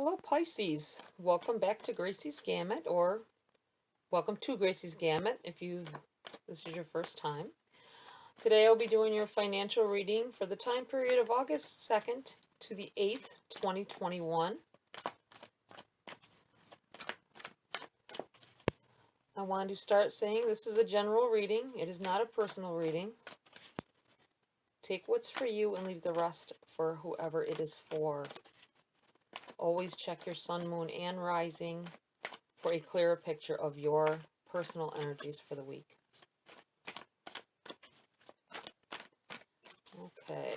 Hello Pisces, welcome back to Gracie's Gamut, or welcome to Gracie's Gamut if this is your first time. Today I'll be doing your financial reading for the time period of August 2nd to the 8th, 2021. I want to start saying this is a general reading. It is not a personal reading. Take what's for you and leave the rest for whoever it is for. Always check your sun, moon, and rising for a clearer picture of your personal energies for the week. Okay,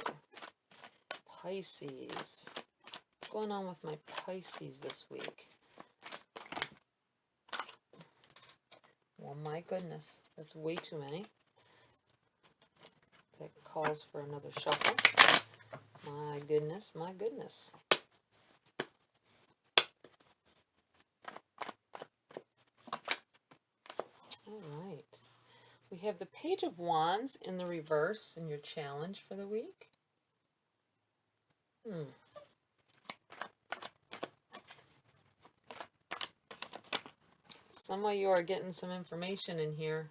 Pisces. What's going on with my Pisces this week? Well, my goodness, that's way too many. That calls for another shuffle. My goodness, my goodness. All right. We have the Page of Wands in the reverse in your challenge for the week. Some of you are getting some information in here.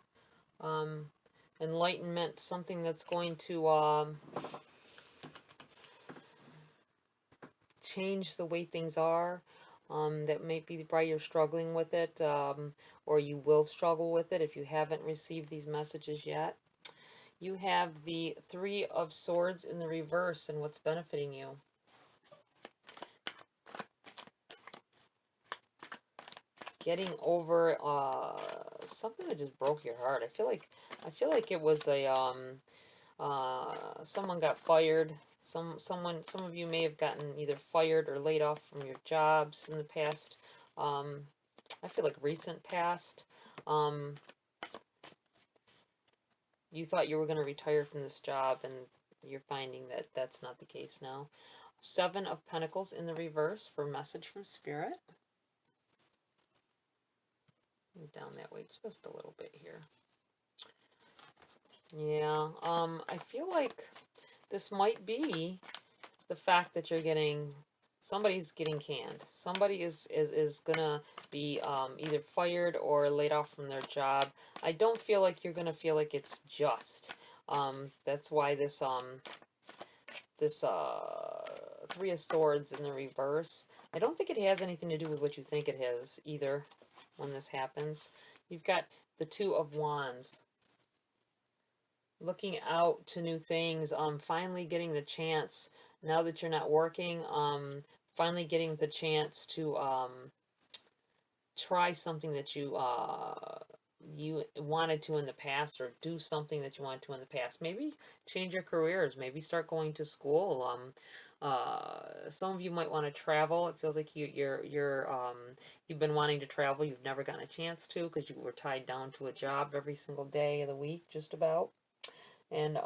Enlightenment, something that's going to change the way things are. That may be why you're struggling with it, or you will struggle with it if you haven't received these messages yet. You have the Three of Swords in the reverse and what's benefiting you. Getting over something that just broke your heart. I feel like it was a someone got fired. Some of you may have gotten either fired or laid off from your jobs in the past. I feel like recent past. You thought you were going to retire from this job, and you're finding that that's not the case now. Seven of Pentacles in the reverse for message from Spirit. Move down that way just a little bit here. Yeah, I feel like this might be the fact that you're getting, somebody's getting canned. Somebody is gonna be either fired or laid off from their job. I don't feel like you're gonna feel like it's just. That's why this Three of Swords in the reverse, I don't think it has anything to do with what you think it has either when this happens. You've got the Two of Wands. Looking out to new things, finally getting the chance, now that you're not working, finally getting the chance to try something that you wanted to in the past, or do something that you wanted to in the past. Maybe change your careers, maybe start going to school. Some of you might want to travel. It feels like you've been wanting to travel, you've never gotten a chance to because you were tied down to a job every single day of the week, just about. And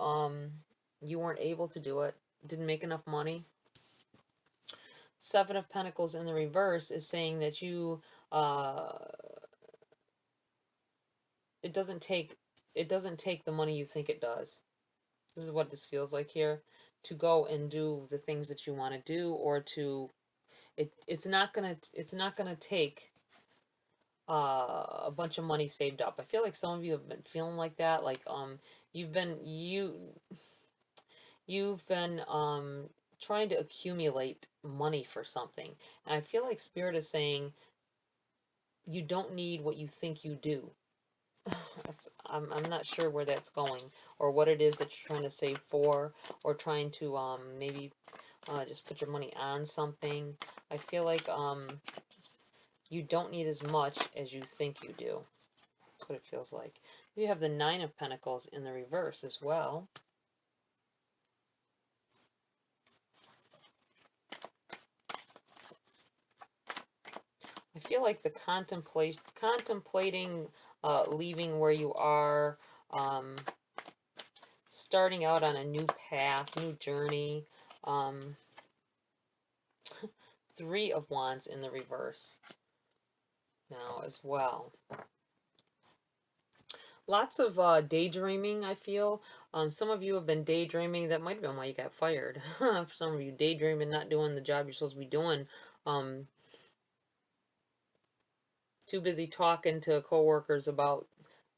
you weren't able to do it, didn't make enough money. Seven of Pentacles in the reverse is saying that you it doesn't take the money you think it does. This is what this feels like here, to go and do the things that you want to do, or to it's not gonna take a bunch of money saved up. I feel like some of you have been feeling like that, like you've been trying to accumulate money for something, and I feel like Spirit is saying you don't need what you think you do. I'm not sure where that's going, or what it is that you're trying to save for, or trying to maybe just put your money on something. I feel like you don't need as much as you think you do. That's what it feels like. You have the Nine of Pentacles in the reverse as well. I feel like the contemplating leaving where you are, starting out on a new path, new journey. Three of Wands in the reverse now as well. Lots of daydreaming, I feel. Some of you have been daydreaming. That might have been why you got fired. For some of you, daydreaming, not doing the job you're supposed to be doing. Um, Too busy talking to coworkers about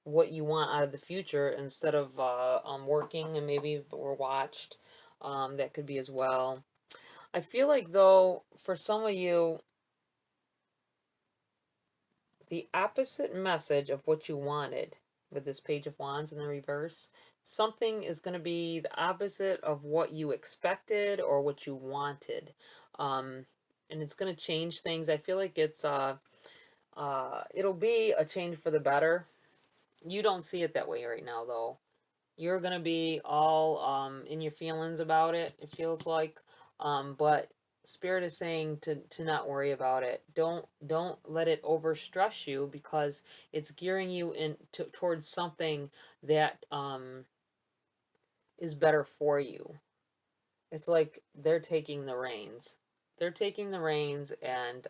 what you want out of the future instead of working, and maybe were watched. That could be as well. I feel like, though, for some of you, the opposite message of what you wanted with this Page of Wands in the reverse, something is going to be the opposite of what you expected or what you wanted. Um, and it's going to change things. I feel like it'll be a change for the better. You don't see it that way right now, though. You're gonna be all in your feelings about it. It feels like, but Spirit is saying to not worry about it. Don't let it over stress you, because it's gearing you towards something that is better for you. It's like they're taking the reins. They're taking the reins and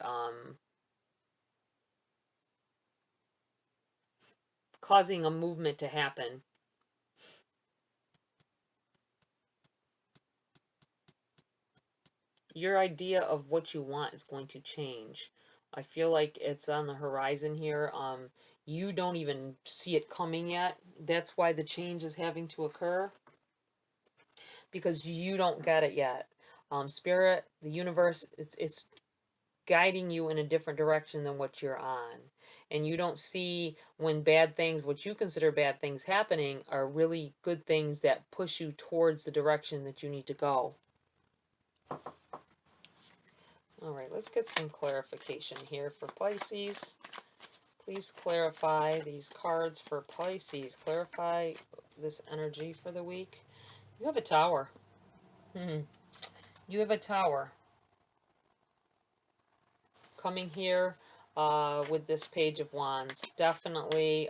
causing a movement to happen. Your idea of what you want is going to change. I feel like it's on the horizon here. You don't even see it coming yet. That's why the change is having to occur, because you don't get it yet. Spirit, the universe, it's guiding you in a different direction than what you're on. And you don't see when bad things, what you consider bad things happening, are really good things that push you towards the direction that you need to go. All right, let's get some clarification here for Pisces. Please clarify these cards for Pisces. Clarify this energy for the week. You have a tower. You have a tower coming here with this Page of Wands. Definitely,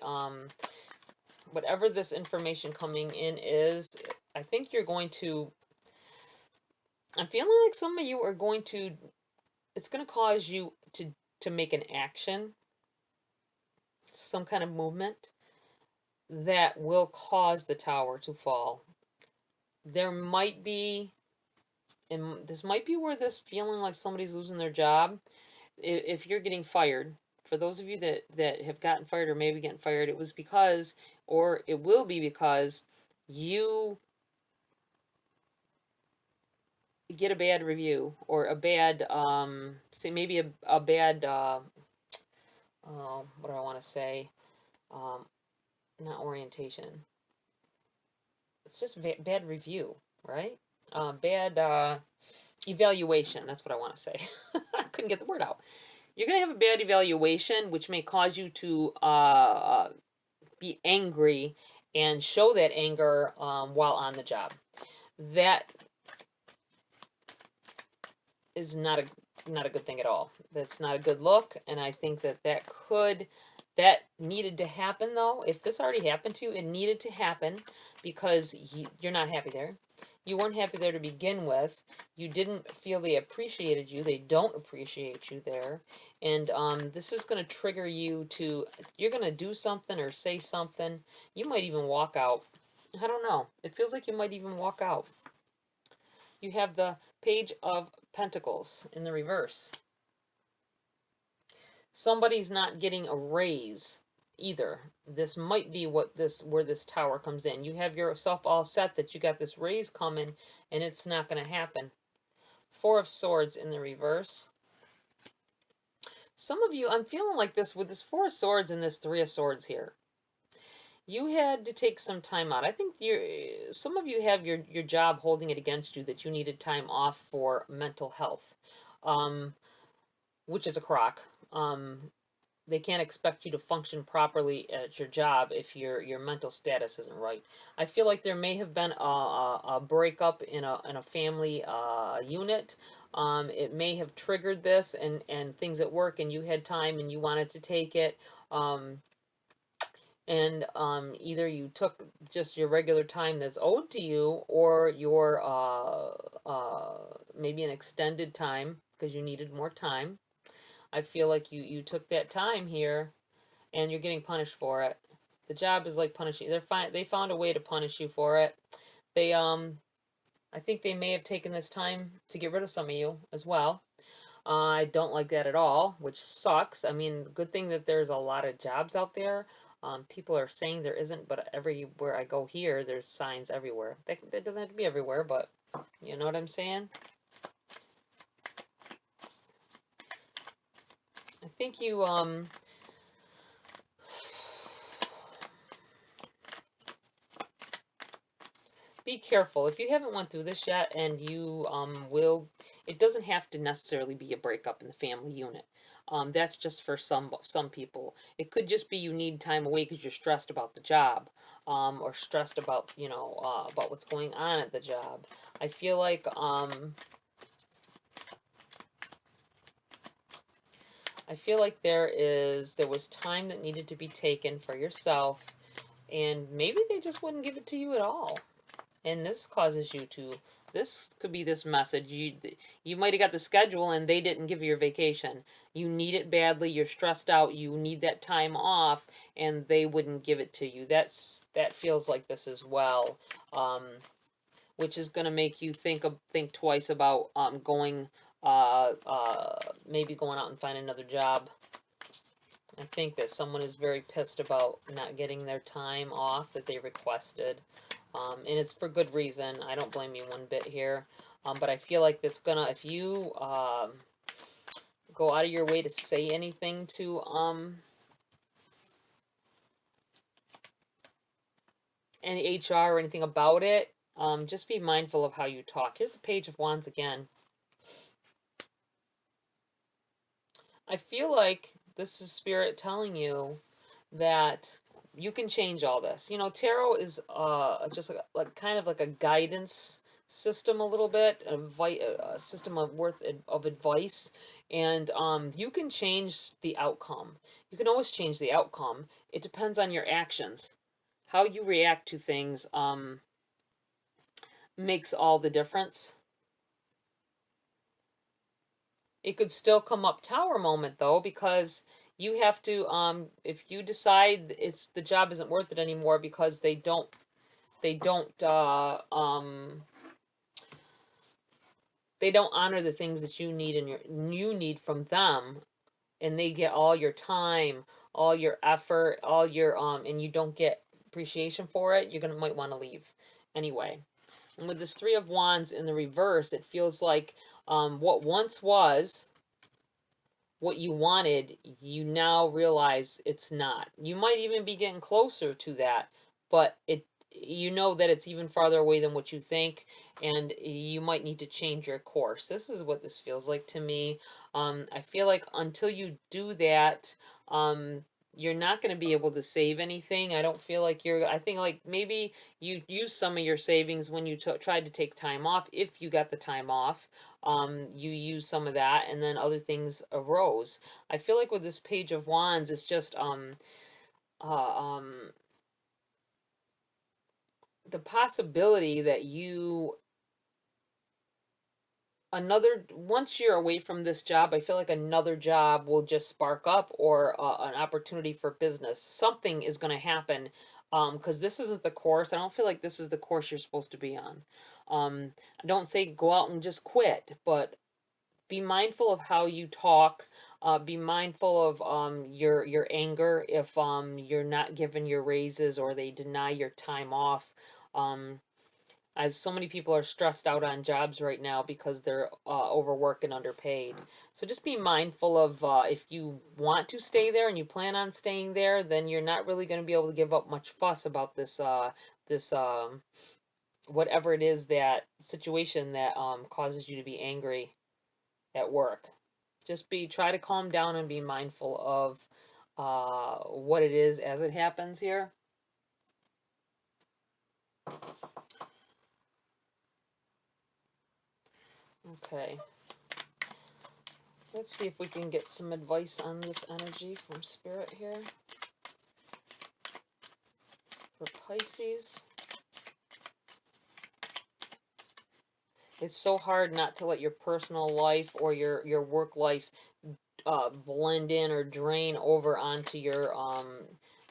whatever this information coming in is, I think you're going to, I'm feeling like some of you are going to, it's going to cause you to make an action, some kind of movement that will cause the tower to fall. There might be, and this might be where this feeling like somebody's losing their job, if you're getting fired, for those of you that have gotten fired or maybe getting fired, it was because, or it will be because, you get a bad review, or a bad, say maybe a bad, what do I want to say? Um, Not orientation. It's just bad review, right? Bad evaluation. That's what I want to say. I couldn't get the word out. You're going to have a bad evaluation, which may cause you to be angry and show that anger while on the job. That is not a good thing at all. That's not a good look, and I think that needed to happen, though. If this already happened to you, it needed to happen, because you're not happy there. You weren't happy there to begin with. You didn't feel they appreciated you. They don't appreciate you there. And this is going to trigger you to, you're going to do something or say something. You might even walk out. I don't know. It feels like you might even walk out. You have the Page of Pentacles in the reverse. Somebody's not getting a raise either. This might be where this tower comes in. You have yourself all set that you got this raise coming, and it's not going to happen. Four of Swords in the reverse. Some of you, I'm feeling like this with this Four of Swords and this Three of Swords here. You had to take some time out. I think some of you have your job holding it against you that you needed time off for mental health, which is a crock. They can't expect you to function properly at your job if your mental status isn't right. I feel like there may have been a breakup in a family unit. It may have triggered this and things at work, and you had time and you wanted to take it. And either you took just your regular time that's owed to you, or your maybe an extended time because you needed more time. I feel like you took that time here, and you're getting punished for it. The job is like punishing. They found a way to punish you for it. They I think they may have taken this time to get rid of some of you as well. I don't like that at all, which sucks. I mean, good thing that there's a lot of jobs out there. People are saying there isn't, but everywhere I go here, there's signs everywhere. That doesn't have to be everywhere, but you know what I'm saying? I think you, be careful. If you haven't went through this yet and you, it doesn't have to necessarily be a breakup in the family unit. That's just for some people. It could just be you need time away because you're stressed about the job, or stressed about, about what's going on at the job. I feel like, there was time that needed to be taken for yourself, and maybe they just wouldn't give it to you at all. And this causes you to, this could be this message, you might have got the schedule and they didn't give you your vacation. You need it badly, you're stressed out, you need that time off, and they wouldn't give it to you. That feels like this as well, which is going to make you think twice about going, maybe going out and finding another job. I think that someone is very pissed about not getting their time off that they requested. And it's for good reason. I don't blame you one bit here. But I feel like it's gonna, if you go out of your way to say anything to any HR or anything about it, just be mindful of how you talk. Here's the Page of Wands again. I feel like this is Spirit telling you that you can change all this. Tarot is just like kind of like a guidance system a little bit, a system of advice, and you can change the outcome. You can always change the outcome. It depends on your actions. How you react to things makes all the difference. It could still come up Tower moment though, because you have to, if you decide the job isn't worth it anymore because they don't they don't honor the things that you need, and you need from them, and they get all your time, all your effort, all your and you don't get appreciation for it, might want to leave anyway. And with this Three of Wands in the reverse, it feels like what once was what you wanted, you now realize it's not. You might even be getting closer to that, but you know that it's even farther away than what you think, and you might need to change your course. This is what this feels like to me. I feel like until you do that, you're not going to be able to save anything. I don't feel like I think like maybe you use some of your savings when you tried to take time off, if you got the time off. You use some of that, and then other things arose. I feel like with this Page of Wands, it's just the possibility that once you're away from this job, I feel like another job will just spark up, or an opportunity for business. Something is going to happen, because this isn't the course. I don't feel like this is the course you're supposed to be on. I don't say go out and just quit, but be mindful of how you talk. Be mindful of your anger if you're not given your raises, or they deny your time off. As so many people are stressed out on jobs right now because they're overworked and underpaid. So just be mindful of, if you want to stay there and you plan on staying there, then you're not really going to be able to give up much fuss about this whatever it is, that situation that causes you to be angry at work. Just try to calm down and be mindful of what it is as it happens here. Okay. Let's see if we can get some advice on this energy from Spirit here. For Pisces. It's so hard not to let your personal life or your work life blend in or drain over onto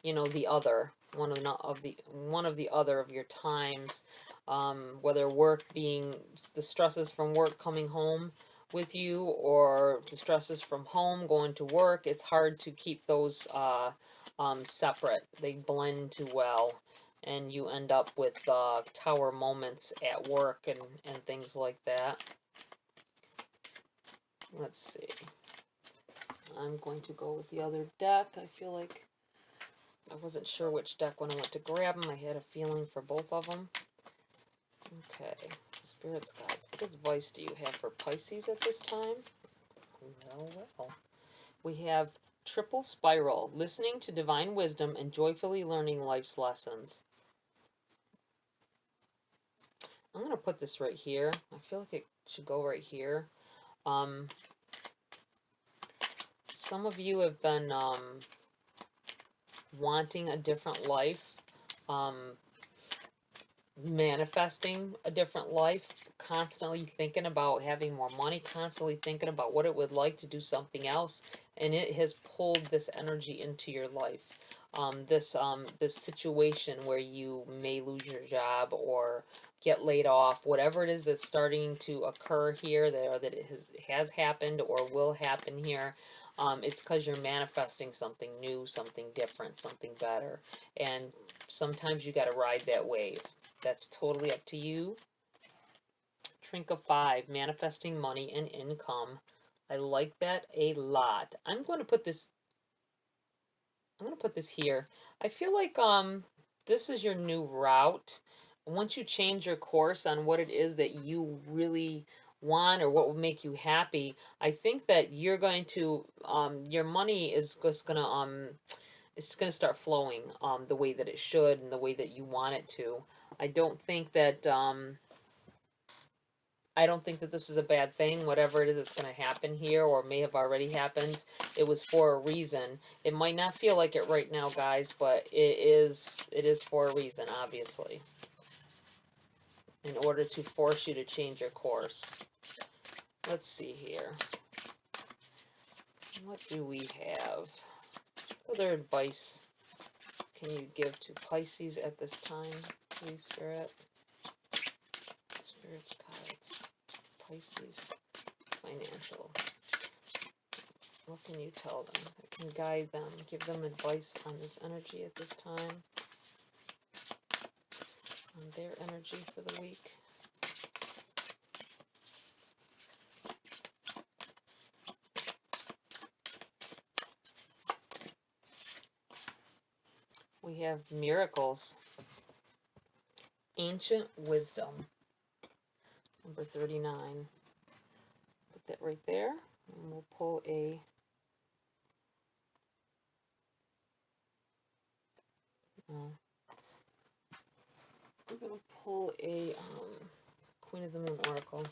you know, the other, one of the other of your times, whether work being the stresses from work coming home with you, or the stresses from home going to work. It's hard to keep those separate. They blend too well, and you end up with tower moments at work and things like that. Let's see. I'm going to go with the other deck. I feel like I wasn't sure which deck when I went to grab them. I had a feeling for both of them. Okay, Spirits, Guides, what advice do you have for Pisces at this time? Well. We have Triple Spiral, listening to divine wisdom and joyfully learning life's lessons. I'm going to put this right here. I feel like it should go right here. Some of you have been wanting a different life, manifesting a different life, constantly thinking about having more money, constantly thinking about what it would like to do something else, and it has pulled this energy into your life. This situation where you may lose your job or get laid off, whatever it is that's starting to occur here, that it has happened or will happen here. It's because you're manifesting something new, something different, something better, and sometimes you got to ride that wave. That's totally up to you. Trink of 5, manifesting money and income. I like that a lot. I'm going to put this here. I feel like this is your new route. Once you change your course on what it is that you really want or what will make you happy, I think that you're going to your money is just going to it's going to start flowing the way that it should and the way that you want it to. I don't think that this is a bad thing. Whatever it is that's going to happen here or may have already happened, it was for a reason. It might not feel like it right now, guys, but it is for a reason, obviously, in order to force you to change your course. Let's see here. What do we have? What other advice can you give to Pisces at this time, please, Spirit? Spirit's Guides. Pisces financial. What can you tell them that can guide them, give them advice on this energy at this time, on their energy for the week? We have miracles, ancient wisdom, number 39. Put that right there, and we'll pull a we're going to pull a Queen of the Moon Oracle.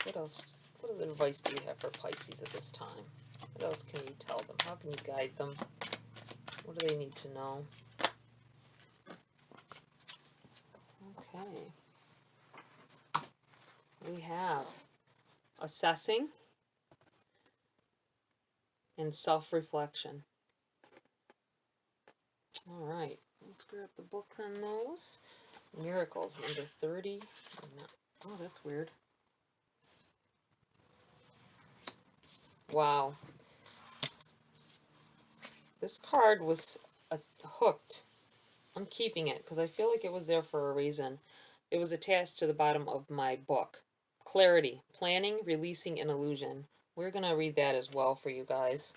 What else? What other advice do you have for Pisces at this time? What else can you tell them? How can you guide them? What do they need to know? Okay. We have assessing and self-reflection. All right. Let's grab the book on those. Miracles, number 30. Oh, that's weird. Wow. This card was hooked. I'm keeping it because I feel like it was there for a reason. It was attached to the bottom of my book. Clarity, planning, releasing an illusion. We're going to read that as well for you guys.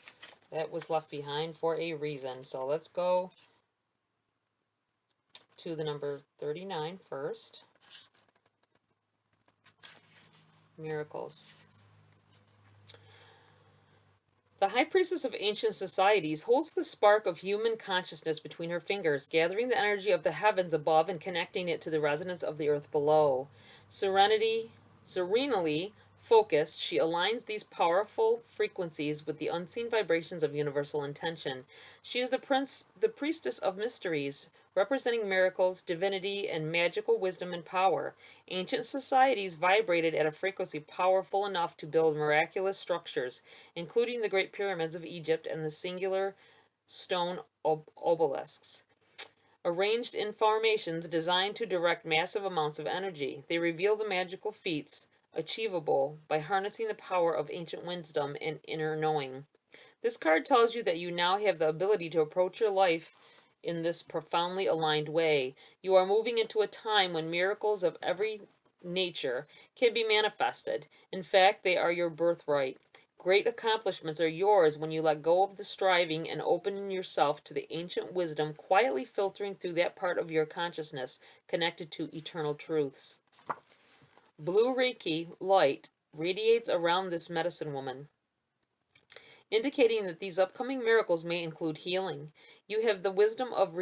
That was left behind for a reason. So let's go to the number 39 first. Miracles. The High Priestess of Ancient Societies holds the spark of human consciousness between her fingers, gathering the energy of the heavens above and connecting it to the resonance of the earth below. Serenely focused, she aligns these powerful frequencies with the unseen vibrations of universal intention. She is the priestess of mysteries, representing miracles, divinity, and magical wisdom and power. Ancient societies vibrated at a frequency powerful enough to build miraculous structures, including the Great Pyramids of Egypt and the singular stone obelisks. Arranged in formations designed to direct massive amounts of energy, they reveal the magical feats achievable by harnessing the power of ancient wisdom and inner knowing. This card tells you that you now have the ability to approach your life in this profoundly aligned way. You are moving into a time when miracles of every nature can be manifested. In fact, they are your birthright. Great accomplishments are yours when you let go of the striving and open yourself to the ancient wisdom quietly filtering through that part of your consciousness connected to eternal truths. Blue Reiki light radiates around this medicine woman, indicating that these upcoming miracles may include healing. You have the wisdom of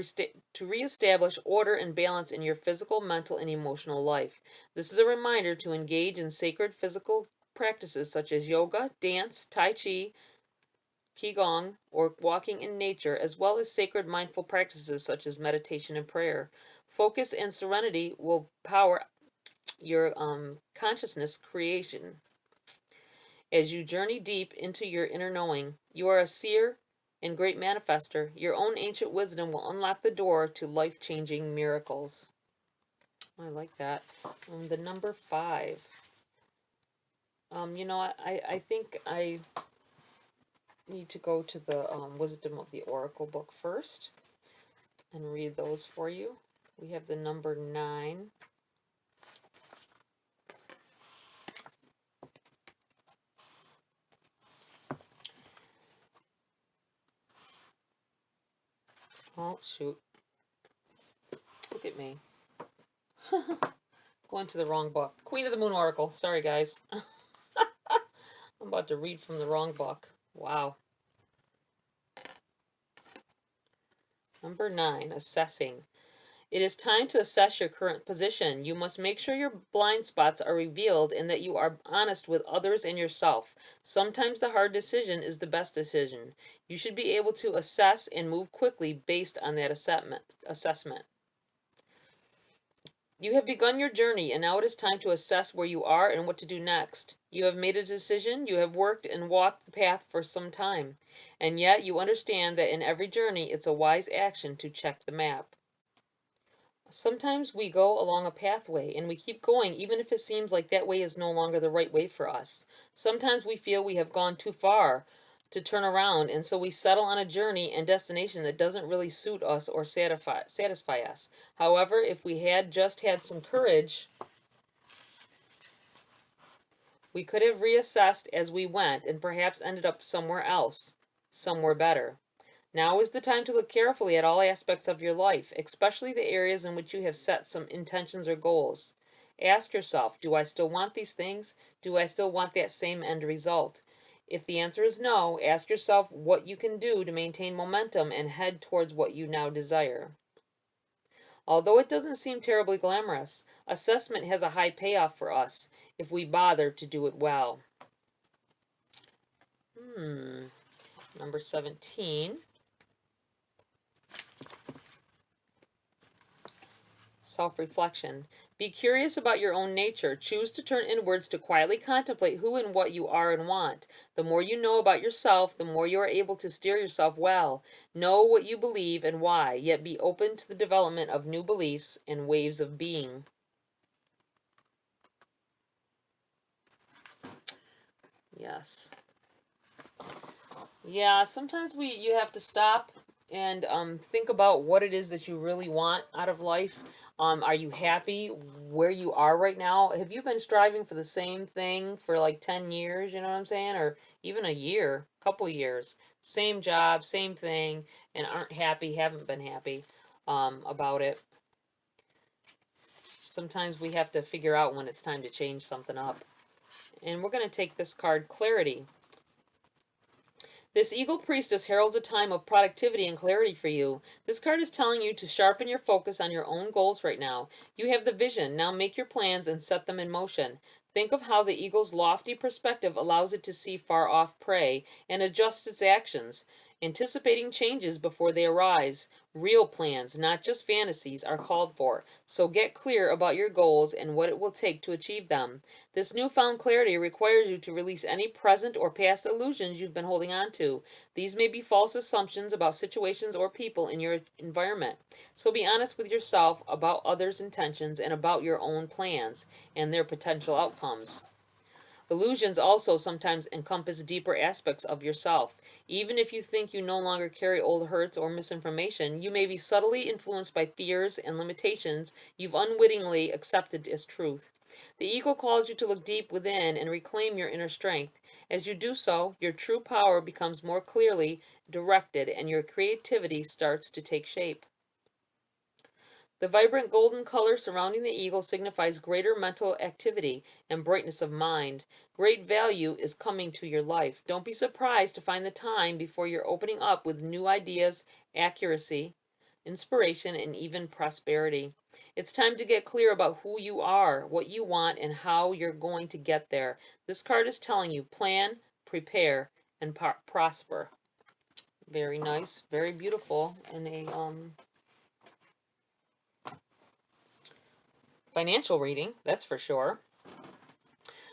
to reestablish order and balance in your physical, mental, and emotional life. This is a reminder to engage in sacred physical practices such as yoga, dance, tai chi, qigong, or walking in nature, as well as sacred mindful practices such as meditation and prayer. Focus and serenity will power your consciousness creation. As you journey deep into your inner knowing, you are a seer and great manifester. Your own ancient wisdom will unlock the door to life-changing miracles. I like that. The number 5. I think I need to go to the Wisdom of the Oracle book first and read those for you. We have the number 9. Oh, shoot. Look at me. Going to the wrong book. Queen of the Moon Oracle. Sorry, guys. I'm about to read from the wrong book. Wow. Number 9, assessing. It is time to assess your current position. You must make sure your blind spots are revealed and that you are honest with others and yourself. Sometimes the hard decision is the best decision. You should be able to assess and move quickly based on that assessment. You have begun your journey, and now it is time to assess where you are and what to do next. You have made a decision, you have worked and walked the path for some time, and yet you understand that in every journey it's a wise action to check the map. Sometimes we go along a pathway and we keep going even if it seems like that way is no longer the right way for us. Sometimes we feel we have gone too far to turn around, and so we settle on a journey and destination that doesn't really suit us or satisfy us. However, if we had just had some courage, we could have reassessed as we went and perhaps ended up somewhere else, somewhere better. Now is the time to look carefully at all aspects of your life, especially the areas in which you have set some intentions or goals. Ask yourself, do I still want these things? Do I still want that same end result? If the answer is no, ask yourself what you can do to maintain momentum and head towards what you now desire. Although it doesn't seem terribly glamorous, assessment has a high payoff for us if we bother to do it well. Number 17. Self-reflection. Be curious about your own nature. Choose to turn inwards to quietly contemplate who and what you are and want. The more you know about yourself, the more you are able to steer yourself well. Know what you believe and why, yet be open to the development of new beliefs and ways of being. Yes. Yeah, sometimes you have to stop and think about what it is that you really want out of life. Are you happy where you are right now? Have you been striving for the same thing for like 10 years, you know what I'm saying? Or even a year, couple years. Same job, same thing, and aren't happy, haven't been happy about it. Sometimes we have to figure out when it's time to change something up. And we're going to take this card, Clarity. This Eagle Priestess heralds a time of productivity and clarity for you. This card is telling you to sharpen your focus on your own goals right now. You have the vision. Now make your plans and set them in motion. Think of how the eagle's lofty perspective allows it to see far off prey and adjusts its actions. Anticipating changes before they arise. Real plans, not just fantasies, are called for. So get clear about your goals and what it will take to achieve them. This newfound clarity requires you to release any present or past illusions you've been holding on to. These may be false assumptions about situations or people in your environment. So be honest with yourself about others' intentions and about your own plans and their potential outcomes. Illusions also sometimes encompass deeper aspects of yourself. Even if you think you no longer carry old hurts or misinformation, you may be subtly influenced by fears and limitations you've unwittingly accepted as truth. The ego calls you to look deep within and reclaim your inner strength. As you do so, your true power becomes more clearly directed and your creativity starts to take shape. The vibrant golden color surrounding the eagle signifies greater mental activity and brightness of mind. Great value is coming to your life. Don't be surprised to find the time before you're opening up with new ideas, accuracy, inspiration, and even prosperity. It's time to get clear about who you are, what you want, and how you're going to get there. This card is telling you plan, prepare, and prosper. Very nice, very beautiful, and a financial reading, that's for sure.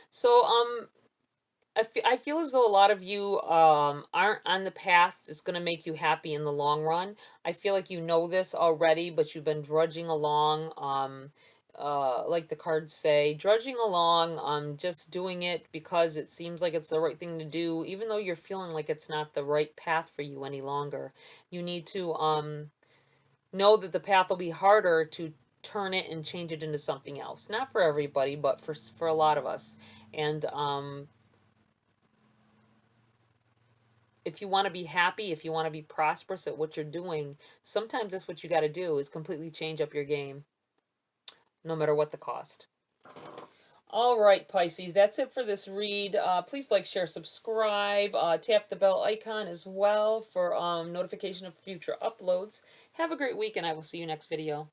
So, I feel as though a lot of you aren't on the path that's going to make you happy in the long run. I feel like you know this already, but you've been drudging along, like the cards say, drudging along, just doing it because it seems like it's the right thing to do, even though you're feeling like it's not the right path for you any longer. You need to know that the path will be harder to turn it and change it into something else. Not for everybody, but for a lot of us. And if you want to be happy, if you want to be prosperous at what you're doing, sometimes that's what you got to do is completely change up your game, no matter what the cost. All right, Pisces, that's it for this read. Please like, share, subscribe. Tap the bell icon as well for notification of future uploads. Have a great week, and I will see you next video.